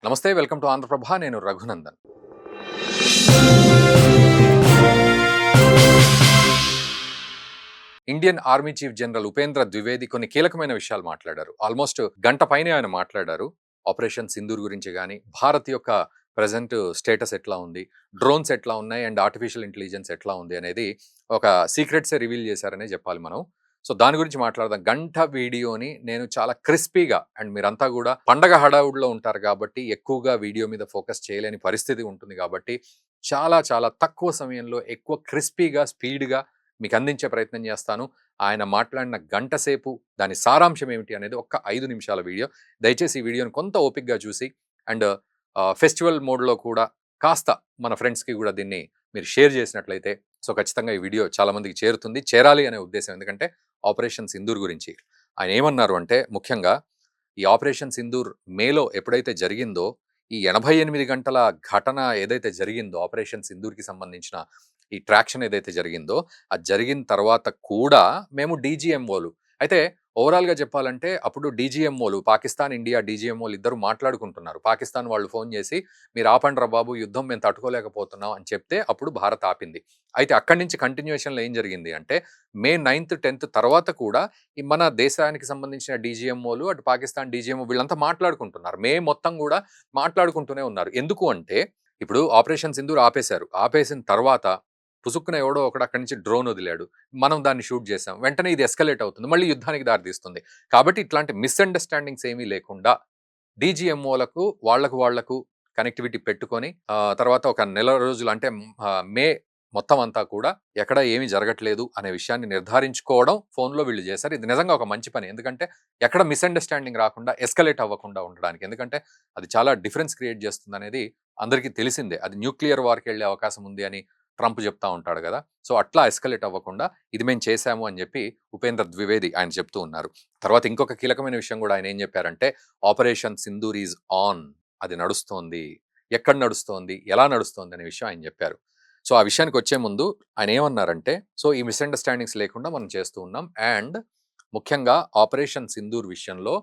నమస్తే, welcome to Andhra Prabha. నేను Raghunandan. Indian army chief general Upendra Dwivedi కొన్ని కీలకమైన విషయాలు మాట్లాడారు. ఆల్మోస్ట్ గంట పైనే ఆయన మాట్లాడారు. ఆపరేషన్ సింధూర్ గురించి గానీ, భారత్ యొక్క ప్రెజెంట్ స్టేటస్ ఎట్లా ఉంది, డ్రోన్స్ ఎట్లా ఉన్నాయి అండ్ ఆర్టిఫిషియల్ ఇంటెలిజెన్స్ ఎట్లా ఉంది అనేది ఒక సీక్రెట్సే రివీల్ చేశారనే చెప్పాలి మనం. సో దాని గురించి మాట్లాడదాం. గంట వీడియోని నేను చాలా క్రిస్పీగా, అండ్ మీరంతా కూడా పండగ హడావుడిలో ఉంటారు కాబట్టి ఎక్కువగా వీడియో మీద ఫోకస్ చేయలేని పరిస్థితి ఉంటుంది కాబట్టి చాలా చాలా తక్కువ సమయంలో ఎక్కువ క్రిస్పీగా, స్పీడ్గా మీకు అందించే ప్రయత్నం చేస్తాను. ఆయన మాట్లాడిన గంట సేపు దాని సారాంశం ఏమిటి అనేది ఒక్క 5 నిమిషాల వీడియో. దయచేసి ఈ వీడియోని కొంత ఓపికగా చూసి అండ్ ఫెస్టివల్ మోడ్లో కూడా కాస్త మన ఫ్రెండ్స్కి కూడా దీన్ని మీరు షేర్ చేసినట్లయితే సో ఖచ్చితంగా ఈ వీడియో చాలా మందికి చేరుతుంది, చేరాలి అనే ఉద్దేశం. ఎందుకంటే ఆపరేషన్ సింధూర్ గురించి ఆయన ఏమన్నారు అంటే, ముఖ్యంగా ఈ ఆపరేషన్ సింధూర్ మేలో ఎప్పుడైతే జరిగిందో, ఈ 88 గంటల ఘటన ఏదైతే జరిగిందో ఆపరేషన్ సింధూర్కి సంబంధించిన ఈ ట్రాక్షన్ ఏదైతే జరిగిందో, అది జరిగిన తర్వాత కూడా మేము డీజీఎంఓలు అయితే ఓవరాల్గా చెప్పాలంటే అప్పుడు డీజీఎంఓలు పాకిస్తాన్, ఇండియా డీజీఎంఓలు ఇద్దరు మాట్లాడుకుంటున్నారు. పాకిస్తాన్ వాళ్ళు ఫోన్ చేసి మీరు ఆపండి రా బాబు, యుద్ధం మేము తట్టుకోలేకపోతున్నాం అని చెప్తే అప్పుడు భారత్ ఆపింది. అయితే అక్కడి నుంచి కంటిన్యూషన్లో ఏం జరిగింది అంటే, మే 9th 10th తర్వాత కూడా ఈ మన దేశానికి సంబంధించిన డీజీఎంఓలు, అటు పాకిస్తాన్ డీజీఎంఓ వీళ్ళంతా మాట్లాడుకుంటున్నారు. మే మొత్తం కూడా మాట్లాడుకుంటూనే ఉన్నారు. ఎందుకు అంటే, ఇప్పుడు ఆపరేషన్ సింధూర్ ఆపేశారు. ఆపేసిన తర్వాత పుసుక్కున ఎవడో ఒకడు అక్కడి నుంచి డ్రోన్ వదిలాడు. మనం దాన్ని షూట్ చేసాం. వెంటనే ఇది ఎస్కలేట్ అవుతుంది. మళ్ళీ యుద్ధానికి దారితీస్తుంది. కాబట్టి ఇట్లాంటి మిస్‌అండర్‌స్టాండింగ్స్ ఏమీ లేకుండా డీజీఎంఓలకు వాళ్ళకు కనెక్టివిటీ పెట్టుకొని తర్వాత ఒక నెల రోజులు అంటే మే మొత్తం అంతా కూడా ఎక్కడ ఏమీ జరగట్లేదు అనే విషయాన్ని నిర్ధారించుకోవడం ఫోన్‌లో వీళ్ళు చేశారు. ఇది నిజంగా ఒక మంచి పని. ఎందుకంటే ఎక్కడ మిస్‌అండర్‌స్టాండింగ్ రాకుండా, ఎస్కలేట్ అవ్వకుండా ఉండడానికి. ఎందుకంటే అది చాలా డిఫరెన్స్ క్రియేట్ చేస్తుందనేది అందరికీ తెలిసిందే. అది న్యూక్లియర్ వార్‌కెళ్ళే అవకాశం ఉంది అని ట్రంప్ చెప్తా ఉంటాడు కదా! సో అట్లా ఎస్కలేట్ అవ్వకుండా ఇది మేము చేశాము అని చెప్పి ఉపేంద్ర ద్వివేది ఆయన చెప్తూ ఉన్నారు. తర్వాత ఇంకొక కీలకమైన విషయం కూడా ఆయన ఏం చెప్పారంటే, ఆపరేషన్ సింధూర్ ఈజ్ ఆన్. అది నడుస్తోంది. ఎక్కడ నడుస్తోంది, ఎలా నడుస్తోంది అనే విషయం ఆయన చెప్పారు. సో ఆ విషయానికి వచ్చే ముందు ఆయన ఏమన్నారంటే, సో ఈ మిస్‌అండర్‌స్టాండింగ్స్ లేకుండా మనం చేస్తూ ఉన్నాం. అండ్ ముఖ్యంగా ఆపరేషన్ సింధూర్ విషయంలో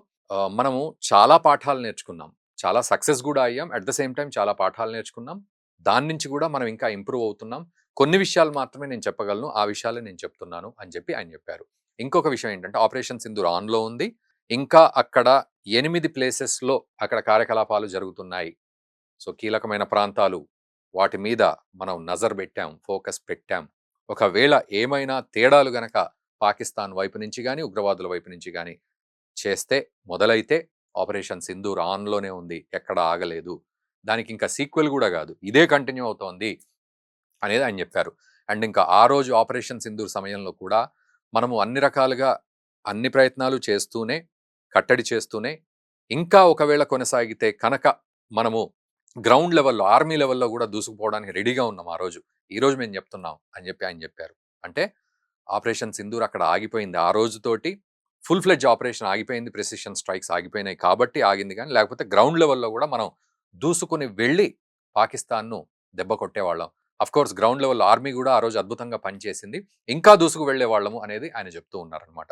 మనము చాలా పాఠాలు నేర్చుకున్నాం. చాలా సక్సెస్ కూడా అయ్యాం. అట్ ద సేమ్ టైమ్ చాలా పాఠాలు నేర్చుకున్నాం. దాని నుంచి కూడా మనం ఇంకా ఇంప్రూవ్ అవుతున్నాం. కొన్ని విషయాలు మాత్రమే నేను చెప్పగలను. ఆ విషయాలే నేను చెప్తున్నాను అని చెప్పి ఆయన చెప్పారు. ఇంకొక విషయం ఏంటంటే, ఆపరేషన్ సింధూర్ ఆన్‌లో ఉంది. ఇంకా అక్కడ 8 ప్లేసెస్‌లో అక్కడ కార్యకలాపాలు జరుగుతున్నాయి. సో కీలకమైన ప్రాంతాలు, వాటి మీద మనం నజర్ పెట్టాం, ఫోకస్ పెట్టాం. ఒకవేళ ఏమైనా తేడాలు గనక పాకిస్తాన్ వైపు నుంచి గాని, ఉగ్రవాదుల వైపు నుంచి గాని చేస్తే, మొదలైతే ఆపరేషన్ సింధూర్ ఆన్‌లోనే ఉంది. ఎక్కడ ఆగలేదు. దానికి ఇంకా సీక్వెల్ గూడా గాదు. ఇదే కంటిన్యూ అవుతోంది అనేది ఆయన చెప్పారు. అండ్ ఇంకా ఆ రోజు ఆపరేషన్ సింధూర్ సమయంలో కూడా మనము అన్ని రకాలుగా అన్ని ప్రయత్నాలు చేస్తూనే, కట్టడి చేస్తూనే, ఇంకా ఒకవేళ కొనసాగితే కనక మనము గ్రౌండ్ లెవెల్‌లో, ఆర్మీ లెవెల్‌లో గూడా దూసుకుపోవడానికి రెడీగా ఉన్నాం ఆ రోజు. ఈరోజు మేము చెప్తున్నాం అని చెప్పి ఆయన చెప్పారు. అంటే ఆపరేషన్ సింధూర్ అక్కడ ఆగిపోయింది. ఆ రోజుతోటి ఫుల్ ఫ్లెడ్జ్ ఆపరేషన్ ఆగిపోయింది. ప్రెసిషన్ స్ట్రైక్స్ ఆగిపోయినాయి కాబట్టి ఆగింది గానీ, లేకపోతే గ్రౌండ్ లెవెల్‌లో గూడా మనం దూసుకొని వెళ్ళి పాకిస్తాన్‌ను దెబ్బ కొట్టేవాళ్ళం. అఫ్‌కోర్స్ గ్రౌండ్ లెవెల్‌లో ఆర్మీ గూడా ఆ రోజు అద్భుతంగా పనిచేసింది. ఇంకా దూసుకు వెళ్ళేవాళ్ళము అనేది ఆయన చెప్తూ ఉన్నారనమాట.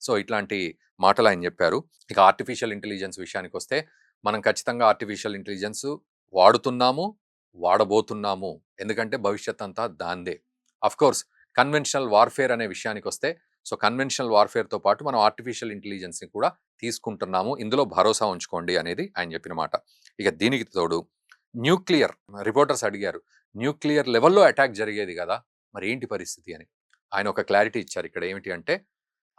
సో ఇట్లాంటి మాటలు ఆయన చెప్పారు. ఇక ఆర్టిఫిషియల్ ఇంటెలిజెన్స్ విషయానికొస్తే, మనం ఖచ్చితంగా ఆర్టిఫిషియల్ ఇంటెలిజెన్స్ వాడుతున్నాము, వాడబోతున్నాము. ఎందుకంటే భవిష్యత్ అంతా దాందే. అఫ్‌కోర్స్ కన్వెన్షనల్ వార్‌ఫేర్ అనే విషయానికొస్తే, సో కన్వెన్షనల్ వార్‌ఫేర్‌తో పాటు మనం ఆర్టిఫిషియల్ ఇంటెలిజెన్స్‌ని కూడా తీసుకుంటున్నాము. ఇందులో భరోసా ఉంచుకోండి అనేది ఆయన చెప్పిన మాట. ఇక దీనికి తోడు న్యూక్లియర్ రిపోర్టర్స్ అడిగారు. న్యూక్లియర్ లెవెల్‌లో అటాక్ జరిగేది గదా! మరి ఏంటి పరిస్థితి అని. ఆయన ఒక క్లారిటీ ఇచ్చారు. ఇక్కడ ఏమిటి అంటే,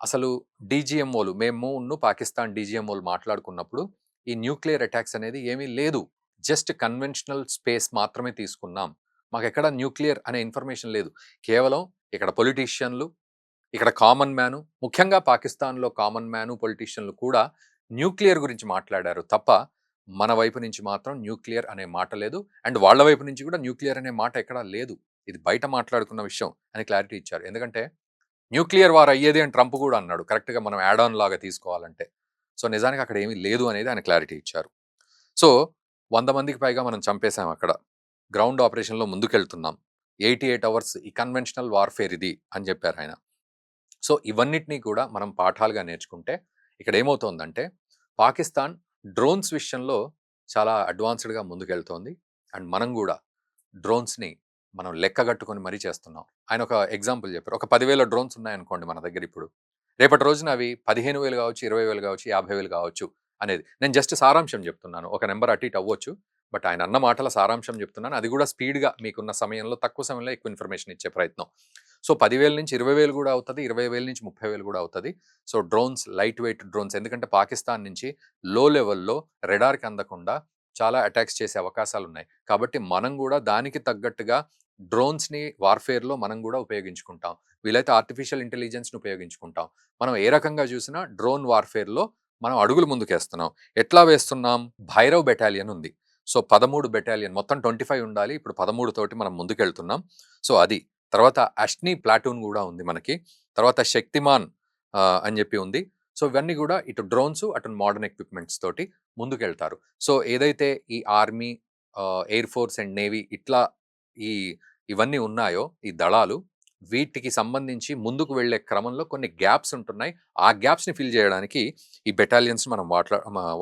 అసలు డీజీఎంఓలు మేమును పాకిస్తాన్ డీజీఎంఓలు మాట్లాడుకున్నప్పుడు ఈ న్యూక్లియర్ అటాక్స్ అనేది ఏమీ లేదు. జస్ట్ కన్వెన్షనల్ స్పేస్ మాత్రమే తీసుకున్నాం. మాకెక్కడ న్యూక్లియర్ అనే ఇన్ఫర్మేషన్ లేదు. కేవలం ఇక్కడ పొలిటీషియన్లు, ఇక్కడ కామన్ మ్యాను, ముఖ్యంగా పాకిస్తాన్‌లో కామన్ మ్యాను, పొలిటీషియన్లు కూడా న్యూక్లియర్ గురించి మాట్లాడారు తప్ప, మన వైపు నుంచి మాత్రం న్యూక్లియర్ అనే మాట లేదు. అండ్ వాళ్ళ వైపు నుంచి కూడా న్యూక్లియర్ అనే మాట ఎక్కడా లేదు. ఇది బయట మాట్లాడుకున్న విషయం అని క్లారిటీ ఇచ్చారు. ఎందుకంటే న్యూక్లియర్ వార్ అయ్యేది అని ట్రంప్ కూడా అన్నాడు. కరెక్ట్‌గా మనం యాడ్ ఆన్ లాగా తీసుకోవాలంటే. సో నిజానికి అక్కడ ఏమీ లేదు అనేది ఆయన క్లారిటీ ఇచ్చారు. సో 100 మందికి పైగా మనం చంపేసాం అక్కడ. గ్రౌండ్ ఆపరేషన్‌లో ముందుకెళ్తున్నాం. 88 అవర్స్ ఈ కన్వెన్షనల్ వార్‌ఫేర్ ఇది అని చెప్పారాయన. సో ఇవన్నిటిని కూడా మనం పాఠాలుగా నేర్చుకుంటే ఇక్కడ ఏమవుతోందంటే, పాకిస్తాన్ డ్రోన్స్ విషయంలో చాలా అడ్వాన్స్డ్‌గా ముందుకెళ్తోంది. అండ్ మనం గూడా డ్రోన్స్‌ని మనం లెక్కగట్టుకొని మరీ చేస్తున్నాం. ఆయన ఒక ఎగ్జాంపుల్ చెప్పారు. ఒక 10,000 డ్రోన్స్ ఉన్నాయనుకోండి మన దగ్గర ఇప్పుడు. రేపటి రోజున అవి 15,000 కావచ్చు, 20,000 కావచ్చు, 50,000 కావచ్చు అనేది. నేను జస్ట్ సారాంశం చెప్తున్నాను. ఒక నంబర్ అటు ఇటు అవ్వచ్చు. బట్ ఆయన అన్న మాటల సారాంశం చెప్తున్నాను. అది కూడా స్పీడ్‌గా మీకున్న సమయంలో తక్కువ సమయంలో ఎక్కువ ఇన్ఫర్మేషన్ ఇచ్చే ప్రయత్నం. సో 10,000 నుంచి 20,000 కూడా అవుతది. 20,000 నుంచి 30,000 కూడా అవుతది. So drones light weight drones ఎందుకంటే పాకిస్తాన్ నుంచి లో లెవెల్‌లో రాడార్‌కి అందకుండా చాలా అటాక్స్ చేసే అవకాశాలున్నాయి. కాబట్టి మనం గూడా దానికి తగ్గట్టుగా డ్రోన్స్‌ని వార్‌ఫేర్‌లో మనం గూడా ఉపయోగించుకుంటాం. వీలైతే ఆర్టిఫిషియల్ ఇంటెలిజెన్స్‌ని ఉపయోగించుకుంటాం. మనం ఏ రకంగా చూసినా డ్రోన్ వార్‌ఫేర్‌లో మనం అడుగులు ముందుకేస్తున్నాం. ఎట్లా వేస్తున్నాం? భైరవ్ బెటాలియన్ ఉంది. సో 13 బెటాలియన్ మొత్తం 25 ఉండాలి. ఇప్పుడు 13 తోటి మనం ముందుకెళ్తున్నాం. సో అది. తర్వాత అష్ని ప్లాటూన్ గూడా ఉంది మనకి. తర్వాత శక్తిమాన్ అని జెప్పి ఉంది. సో ఇవన్నీ గూడా ఇటు డ్రోన్స్, అటు మోడర్న్ ఎక్విప్‌మెంట్స్ తోటి ముందుకెళ్తారు. సో ఏదైతే ఈ army, air force and navy ఇట్లా ఈ ఇవన్నీ ఉన్నాయో ఈ దళాలు, వీటికి సంబంధించి ముందుకు వెళ్ళే క్రమంలో కొన్ని గ్యాప్స్ ఉంటున్నాయి. ఆ గ్యాప్స్‌ని ఫిల్ జేయడానికి ఈ బెటాలియన్స్ మనం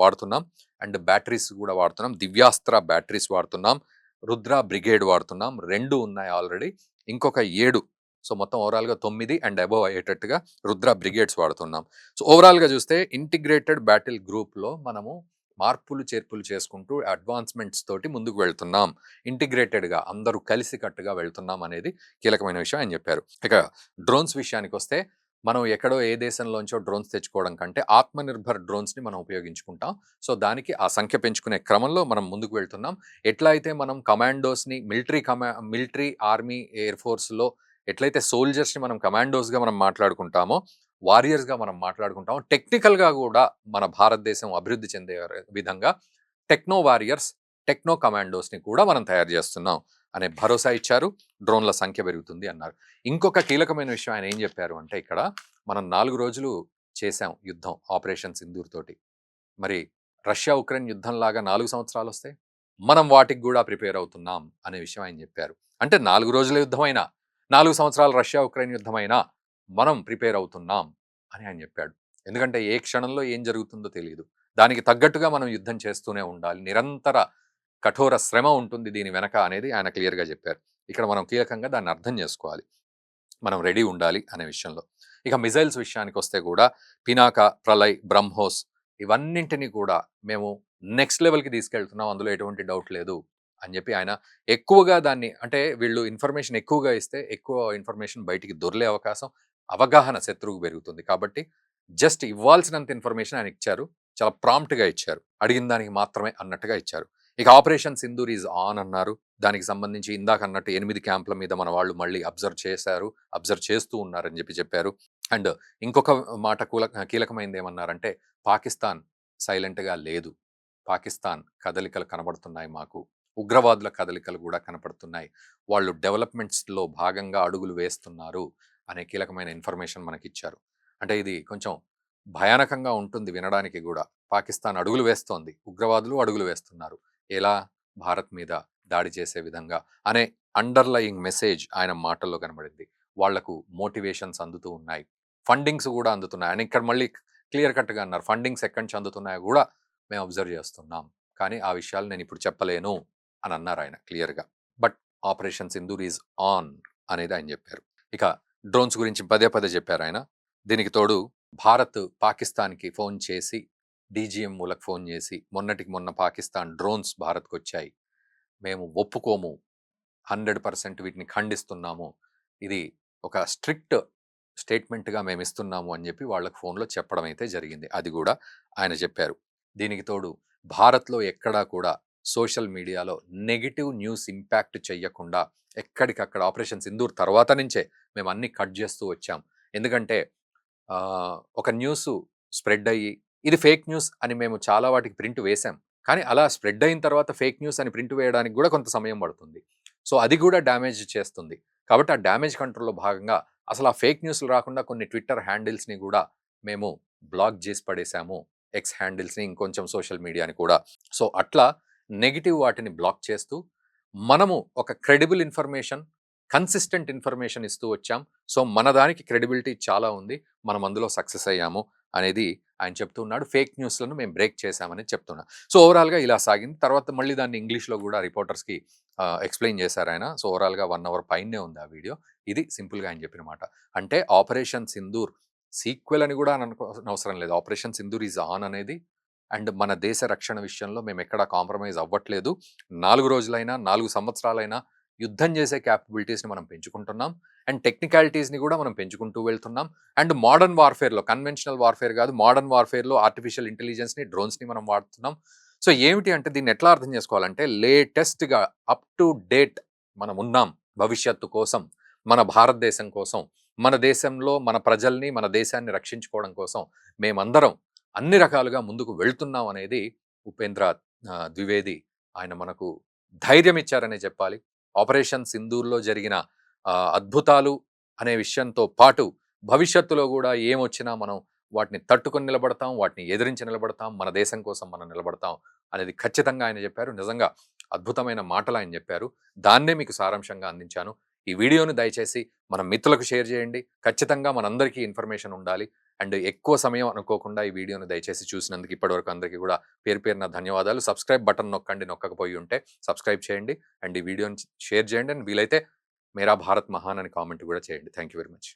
వాడుతున్నాం. అండ్ బ్యాటరీస్ గూడా వాడుతున్నాం. దివ్యాస్త్ర బ్యాటరీస్ వాడుతున్నాం. రుద్ర బ్రిగేడ్ వాడుతున్నాం. 2 ఉన్నాయి ఆల్రెడీ. ఇంకొక 7 సో మొత్తం ఓవరాల్‌గా 9 అండ్ అబోవ్ అయ్యేటట్టుగా రుద్ర బ్రిగేడ్స్ వాడుతున్నాం. సో ఓవరాల్‌గా చూస్తే ఇంటిగ్రేటెడ్ బ్యాటిల్ గ్రూప్‌లో మనము మార్పులు, చేర్పులు చేసుకుంటూ అడ్వాన్స్‌మెంట్స్ తోటి ముందుకు వెళ్తున్నాం. ఇంటిగ్రేటెడ్‌గా అందరూ కలిసికట్టుగా వెళ్తున్నాం అనేది కీలకమైన విషయం ఆయన చెప్పారు. ఇక డ్రోన్స్ విషయానికొస్తే మనం ఎక్కడో ఏ దేశంలోంచో డ్రోన్స్ తెచ్చుకోవడం కంటే ఆత్మనిర్భర్ డ్రోన్స్‌ని మనం ఉపయోగించుకుంటాం. సో దానికి ఆ సంఖ్య పెంచుకునే క్రమంలో మనం ముందుకు వెళ్తున్నాం. ఎట్లా అయితే మనం కమాండోస్‌ని మిలిటరీ, ఆర్మీ, ఎయిర్ ఫోర్స్‌లో ఎట్లయితే సోల్జర్స్‌ని మనం కమాండోస్‌గా మనం మాట్లాడుకుంటామో, వారియర్స్‌గా మనం మాట్లాడుకుంటామో, టెక్నికల్‌గా గూడా మన భారతదేశం అభివృద్ధి చెందే విధంగా టెక్నో వారియర్స్, టెక్నో కమాండోస్‌ని కూడా మనం తయారు చేస్తున్నాం అనే భరోసా ఇచ్చారు. డ్రోన్‌ల సంఖ్య పెరుగుతుంది అన్నారు. ఇంకొక కీలకమైన విషయం ఆయన ఏం చెప్పారు అంటే ఇక్కడ మనం 4 రోజులు చేశాం యుద్ధం ఆపరేషన్ సింధూర్ తోటి. మరి రష్యా, ఉక్రెయిన్ యుద్ధంలాగా 4 సంవత్సరాలొస్తే మనం వాటికి గూడా ప్రిపేర్ అవుతున్నాం అనే విషయం ఆయన చెప్పారు. అంటే 4 రోజుల యుద్ధమైనా, 4 సంవత్సరాల రష్యా, ఉక్రెయిన్ యుద్ధమైనా మనం ప్రిపేర్ అవుతున్నాం అని ఆయన చెప్పాడు. ఎందుకంటే ఏ క్షణంలో ఏం జరుగుతుందో తెలీదు. దానికి తగ్గట్టుగా మనం యుద్ధం చేస్తూనే ఉండాలి. నిరంతర కఠోర శ్రమ ఉంటుంది దీని వెనక అనేది ఆయన క్లియర్‌గా చెప్పారు. ఇక్కడ మనం కీలకంగా దాన్ని అర్థం చేసుకోవాలి. మనం రెడీ ఉండాలి అనే విషయంలో. ఇక మిజైల్స్ విషయానికొస్తే గూడా పినాక, ప్రళయ్, బ్రహ్మోస్ ఇవన్నింటిని కూడా మేము నెక్స్ట్ లెవెల్‌కి తీసుకెళ్తున్నాం. అందులో ఎటువంటి డౌట్ లేదు అని జెప్పి ఆయన ఎక్కువగా దాన్ని అంటే వీళ్ళు ఇన్ఫర్మేషన్ ఎక్కువగా ఇస్తే ఎక్కువ ఇన్ఫర్మేషన్ బయటికి దొర్లే అవకాశం, అవగాహన శత్రువుకు పెరుగుతుంది. కాబట్టి జస్ట్ ఇవ్వాల్సినంత ఇన్ఫర్మేషన్ ఆయన ఇచ్చారు. చాలా ప్రాంప్ట్‌గా ఇచ్చారు. అడిగిన దానికి మాత్రమే అన్నట్టుగా ఇచ్చారు. ఇక ఆపరేషన్ సింధూర్ ఈజ్ ఆన్ అన్నారు. దానికి సంబంధించి ఇందాకన్నట్టు 8 క్యాంప్‌ల మీద మన వాళ్ళు మళ్ళీ అబ్జర్వ్ చేశారు. అబ్జర్వ్ చేస్తూ ఉన్నారని చెప్పారు. అండ్ ఇంకొక మాట కీలకమైనదేమన్నారంటే పాకిస్తాన్ సైలెంట్‌గా లేదు. పాకిస్తాన్ కదలికలు కనబడుతున్నాయి మాకు. ఉగ్రవాదుల కదలికలు గూడా కనపడుతున్నాయి. వాళ్ళు డెవలప్‌మెంట్స్‌లో భాగంగా అడుగులు వేస్తున్నారు అనే కీలకమైన ఇన్ఫర్మేషన్ మనకిచ్చారు. అంటే ఇది కొంచెం భయానకంగా ఉంటుంది వినడానికి గూడా. పాకిస్తాన్ అడుగులు వేస్తోంది. ఉగ్రవాదులు అడుగులు వేస్తున్నారు. ఎలా? భారత్ మీద దాడి చేసే విధంగా అనే అండర్‌లయింగ్ మెసేజ్ ఆయన మాటల్లో కనబడింది. వాళ్లకు మోటివేషన్స్ అందుతూ ఉన్నాయి. ఫండింగ్స్ గూడా అందుతున్నాయి. ఆయన ఇక్కడ మళ్ళీ క్లియర్ కట్‌గా అన్నారు. ఫండింగ్స్ ఎక్కడి నుంచి అందుతున్నాయో గూడా మేము అబ్జర్వ్ చేస్తున్నాం. కానీ ఆ విషయాలు నేనిప్పుడు చెప్పలేను అని అన్నారాయన క్లియర్‌గా. But operation Sindoor is on అనేది ఆయన చెప్పారు. ఇక డ్రోన్స్ గురించి పదే పదే చెప్పారాయన. దీనికి తోడు భారత్ పాకిస్తాన్‌కి ఫోన్ చేసి, డీజీఎంఓలకు ఫోన్ చేసి, మొన్నటికి మొన్న పాకిస్తాన్ డ్రోన్స్ భారత్‌కొచ్చాయి. మేము ఒప్పుకోము. 100% వీటిని ఖండిస్తున్నాము. ఇది ఒక స్ట్రిక్ట్ స్టేట్మెంట్‌గా మేమిస్తున్నాము అని చెప్పి వాళ్ళకి ఫోన్‌లో చెప్పడం అయితే జరిగింది. అది గూడా ఆయన చెప్పారు. దీనికి తోడు భారత్‌లో ఎక్కడా కూడా సోషల్ మీడియాలో నెగెటివ్ న్యూస్ ఇంపాక్ట్ చెయ్యకుండా ఎక్కడికక్కడ ఆపరేషన్ సింధూర్ తర్వాత నుంచే మేము అన్నీ కట్ చేస్తూ వచ్చాం. ఎందుకంటే ఒక న్యూసు స్ప్రెడ్ అయ్యి ఇది ఫేక్ న్యూస్ అని మేము చాలా వాటికి ప్రింట్ వేశాం. కానీ అలా స్ప్రెడ్ అయిన తర్వాత ఫేక్ న్యూస్ అని ప్రింట్ వేయడానికి గూడా కొంత సమయం పడుతుంది. సో అది గూడా డ్యామేజ్ చేస్తుంది. కాబట్టి ఆ డ్యామేజ్ కంట్రోల్‌లో భాగంగా అసలు ఆ ఫేక్ న్యూస్‌లు రాకుండా కొన్ని ట్విట్టర్ హ్యాండిల్స్‌ని గూడా మేము బ్లాక్ జేసి పడేసాము. ఎక్స్ హ్యాండిల్స్‌ని ఇంకొంచెం సోషల్ మీడియాని కూడా. సో అట్లా నెగెటివ్ వాటిని బ్లాక్ చేస్తూ మనము ఒక క్రెడిబుల్ ఇన్ఫర్మేషన్, కన్సిస్టెంట్ ఇన్ఫర్మేషన్ ఇస్తూ వచ్చాం. సో మన దానికి క్రెడిబిలిటీ చాలా ఉంది. మనం అందులో సక్సెస్ అయ్యాము అనేది ఆయన చెప్తూ ఉన్నాడు. ఫేక్ న్యూస్‌లను మేము బ్రేక్ చేశామని చెప్తున్నా. సో, ఓవరాల్‌గా ఇలా సాగింది. తర్వాత మళ్ళీ దాన్ని ఇంగ్లీష్‌లో గూడా రిపోర్టర్స్‌కి ఎక్స్‌ప్లెయిన్ చేశారాయన. సో, ఓవరాల్‌గా 1 అవర్ పైనే ఉంది ఆ వీడియో. ఇది సింపుల్‌గా ఆయన చెప్పిన మాట. అంటే ఆపరేషన్ సింధూర్ సీక్వెల్ అని గూడా అననవసరం లేదు. ఆపరేషన్ సింధూర్ ఈజ్ ఆన్ అనేది అండ్ మన దేశ రక్షణ విషయంలో మేమెక్కడా కాంప్రమైజ్ అవ్వట్లేదు. 4 రోజులైనా, 4 సంవత్సరాలైనా యుద్ధం చేసే క్యాపబిలిటీస్‌ని మనం పెంచుకుంటున్నాం. అండ్ టెక్నికాలిటీస్‌ని గూడా మనం పెంచుకుంటూ వెళ్తున్నాం. అండ్ మోడర్న్ వార్‌ఫేర్‌లో కన్వెన్షనల్ వార్‌ఫేర్ గాదు. మోడర్న్ వార్‌ఫేర్‌లో ఆర్టిఫిషియల్ ఇంటెలిజెన్స్‌ని, డ్రోన్స్‌ని మనం వాడుతున్నాం. సో, ఏమిటి అంటే దీన్ని ఎట్లా అర్థం చేసుకోవాలంటే లేటెస్ట్‌గా అప్ టు డేట్ మనమున్నాం. భవిష్యత్తు కోసం, మన భారతదేశం కోసం, మన దేశంలో మన ప్రజల్ని, మన దేశాన్ని రక్షించుకోవడం కోసం మేమందరం అన్ని రకాలుగా ముందుకు వెళ్తున్నాం అనేది ఉపేంద్ర ద్వివేది ఆయన మనకు ధైర్యం ఇచ్చారనే చెప్పాలి. ఆపరేషన్ సింధూర్‌లో జరిగిన అద్భుతాలు అనే విషయంతో పాటు భవిష్యత్తులో గూడా ఏమొచ్చినా మనం వాటిని తట్టుకొని నిలబడతాం. వాటిని ఎదిరించి నిలబడతాం. మన దేశం కోసం మనం నిలబడతాం అనేది ఖచ్చితంగా ఆయన చెప్పారు. నిజంగా అద్భుతమైన మాటలు ఆయన చెప్పారు. దాన్నే మీకు సారాంశంగా అందించాను. ఈ వీడియోని దయచేసి మన మిత్రులకు షేర్ చేయండి. ఖచ్చితంగా మనందరికీ ఇన్ఫర్మేషన్ ఉండాలి. అండ్ ఎక్కువ సమయం అనుకోకుండా ఈ వీడియోని దయచేసి చూసినందుకు ఇప్పటివరకు అందరికీ కూడా పేరు పేరున ధన్యవాదాలు. సబ్స్క్రైబ్ బటన్ నొక్కండి నొక్కకపోయి ఉంటే సబ్స్క్రైబ్ చేయండి. అండ్ ఈ వీడియోని షేర్ చేయండి. అండ్ వీలైతే మేరా భారత్ మహాన్ అని కామెంట్ కూడా చేయండి. Thank you very much.